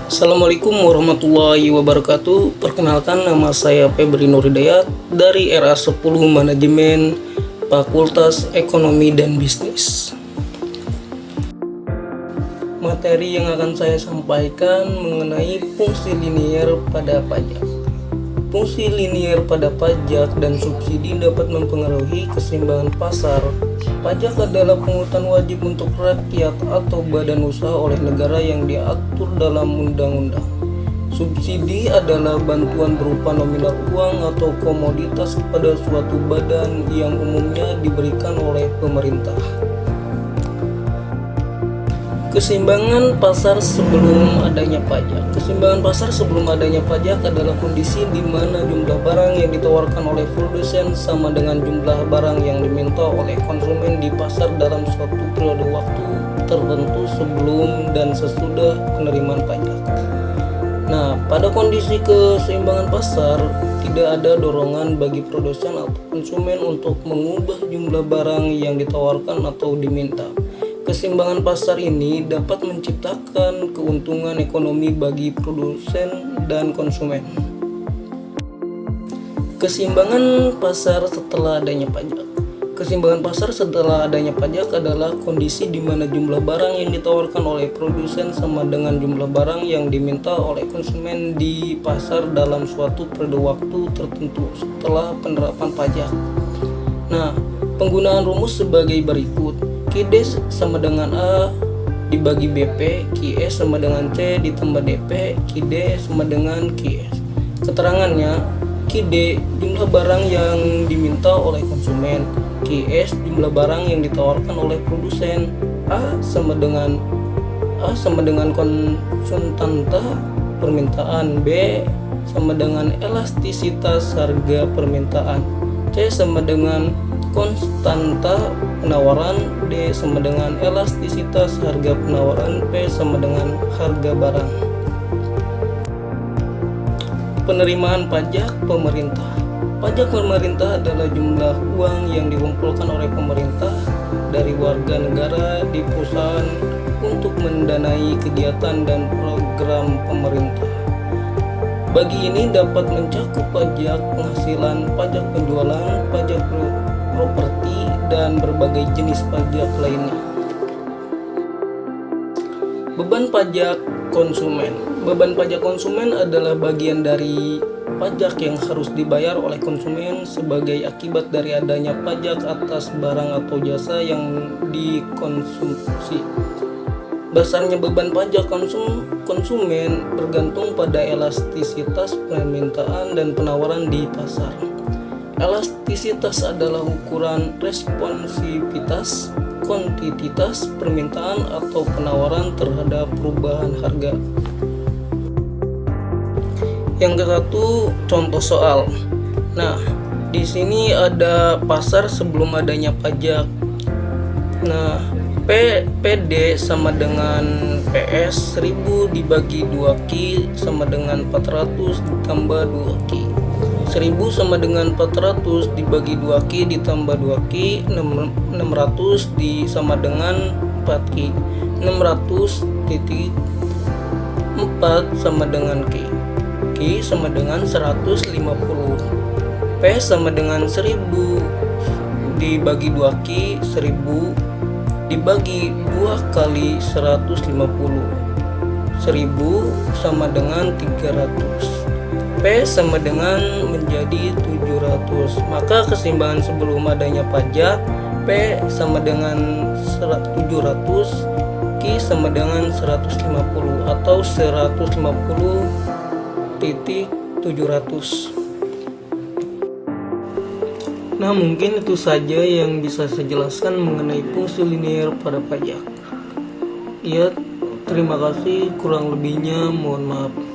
Assalamualaikum warahmatullahi wabarakatuh. Perkenalkan, nama saya Febri Nur Hidayat dari RA10 Manajemen Fakultas Ekonomi dan Bisnis. Materi yang akan saya sampaikan mengenai fungsi linier pada pajak. Fungsi linier pada pajak dan subsidi dapat mempengaruhi keseimbangan pasar. Pajak adalah pungutan wajib untuk rakyat atau badan usaha oleh negara yang diatur dalam undang-undang. Subsidi adalah bantuan berupa nominal uang atau komoditas kepada suatu badan yang umumnya diberikan oleh pemerintah. Keseimbangan pasar sebelum adanya pajak. Keseimbangan pasar sebelum adanya pajak adalah kondisi di mana jumlah barang yang ditawarkan oleh produsen sama dengan jumlah barang yang diminta oleh konsumen di pasar dalam suatu periode waktu tertentu sebelum dan sesudah penerimaan pajak. Nah, pada kondisi keseimbangan pasar, tidak ada dorongan bagi produsen atau konsumen untuk mengubah jumlah barang yang ditawarkan atau diminta. Keseimbangan pasar ini dapat menciptakan keuntungan ekonomi bagi produsen dan konsumen. Keseimbangan pasar setelah adanya pajak. Keseimbangan pasar setelah adanya pajak adalah kondisi di mana jumlah barang yang ditawarkan oleh produsen sama dengan jumlah barang yang diminta oleh konsumen di pasar dalam suatu periode waktu tertentu setelah penerapan pajak. Nah, penggunaan rumus sebagai berikut. QD sama dengan A dibagi BP, QS sama dengan C ditambah DP, QD sama dengan QS. Keterangannya, QD jumlah barang yang diminta oleh konsumen, QS jumlah barang yang ditawarkan oleh produsen, A sama dengan konstanta permintaan, B sama dengan elastisitas harga permintaan, C sama dengan konstanta penawaran, D sama dengan elastisitas harga penawaran, P sama dengan harga barang. Penerimaan pajak pemerintah. Pajak pemerintah adalah jumlah uang yang dikumpulkan oleh pemerintah dari warga negara di perusahaan untuk mendanai kegiatan dan program pemerintah. Bagi ini dapat mencakup pajak penghasilan, pajak penjualan, pajak properti, dan berbagai jenis pajak lainnya. Beban pajak konsumen. Beban pajak konsumen adalah bagian dari pajak yang harus dibayar oleh konsumen sebagai akibat dari adanya pajak atas barang atau jasa yang dikonsumsi. Besarnya beban pajak konsumen bergantung pada elastisitas permintaan dan penawaran di pasar. Elastisitas adalah ukuran responsivitas kuantitas permintaan atau penawaran terhadap perubahan harga. Yang ke-1, contoh soal. Nah, di sini ada pasar sebelum adanya pajak. Nah, PD sama dengan PS 1000 dibagi 2Q sama dengan 400 ditambah 2Q. 1000 sama dengan 400 dibagi 2Q ditambah 2Q, 600 sama dengan 4Q. 600.4 sama dengan Q. Q sama dengan 150. P sama dengan 1000 dibagi 2Q, 1000 dibagi 2 kali 150. 1000 sama dengan 300. P sama dengan menjadi 700. Maka keseimbangan sebelum adanya pajak, P sama dengan 700, Q sama dengan 150 atau 150.700. Nah, mungkin itu saja yang bisa saya jelaskan mengenai fungsi linier pada pajak. Ya, terima kasih, kurang lebihnya mohon maaf.